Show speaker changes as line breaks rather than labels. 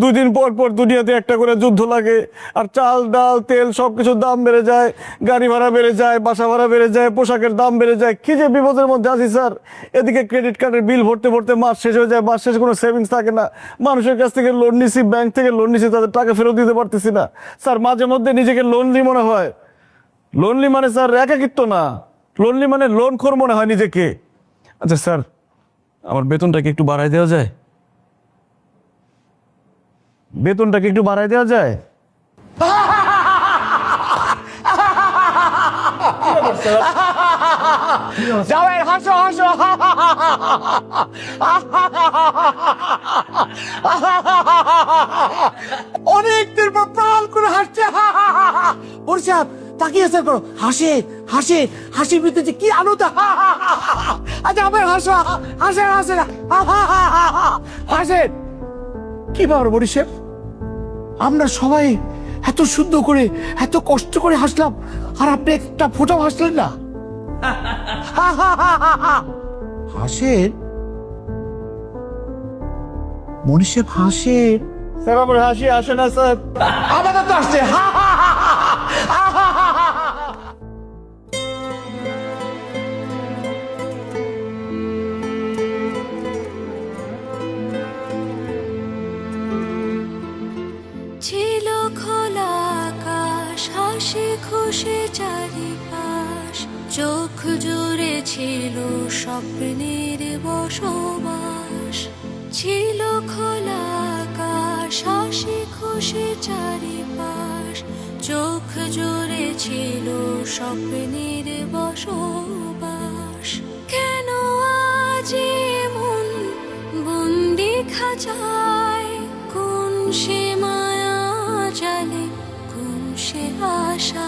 2 দিন পর পর দুনিয়াতে একটা করে যুদ্ধ লাগে, আর চাল ডাল তেল সবকিছুর দাম বেড়ে যায়, গাড়ি ভাড়া বেড়ে যায়, বাসা ভাড়া বেড়ে যায়, পোশাকের দাম বেড়ে যায়। কি যে বিপদের মধ্যে আছি স্যার। এদিকে ক্রেডিট কার্ডের বিল ভরতে ভরতে মাস শেষ হয়ে যায়, মাস শেষে কোনো সেভিংস থাকে না। মানুষের কাছ থেকে লোন নিছি, ব্যাংক থেকে লোন নিছি, তাদের টাকা ফেরত দিতে পারতেছি না স্যার। মাঝে মধ্যে নিজেকে লোনলি মনে হয়। লোনলি মানে স্যার একাকিত্ব না, লোনলি মানে লোনখোর মনে হয় নিজেকে। আচ্ছা স্যার, আমার বেতনটাকে একটু বাড়ায় দেওয়া যায়? বেতনটাকে একটু বাড়ায় দেওয়া যায়?
জামাই হাসো হাসো। অনেকদিন পর প্রাণ করে হাসছে। পরিচাপ তাকিয়ে আসার করো, হাসে হাসে, হাসির ভিতরে যে কি আনন্দ। আচ্ছা আমার হাসো, হাসে হাসে না, হাসে। কি ব্যাপার বরিশেপ, আমরা সবাই এত সুন্দর করে এত কষ্ট করে হাসলাম, আর আপনি একটা ফোঁটাও হাসলেন না। হাসেন মনীষেপ, হাসেন।
স্যার আমার হাসি আসে না স্যার।
আমাদের তো আসছে।
ছিল খোলা আকাশ, হাসি খুশি চারিপাশ, চোখ জুড়ে ছিল স্বপ্নের বসবাস। ছিল খোলা আকাশ, হাসি খুশি চারিপাশ, চোখ জুড়ে ছিল স্বপ্নের বসবাস। কেন আজ মন বন্দি খাঁচায়, কোন সে মায়া জালে, কোন সে আশা।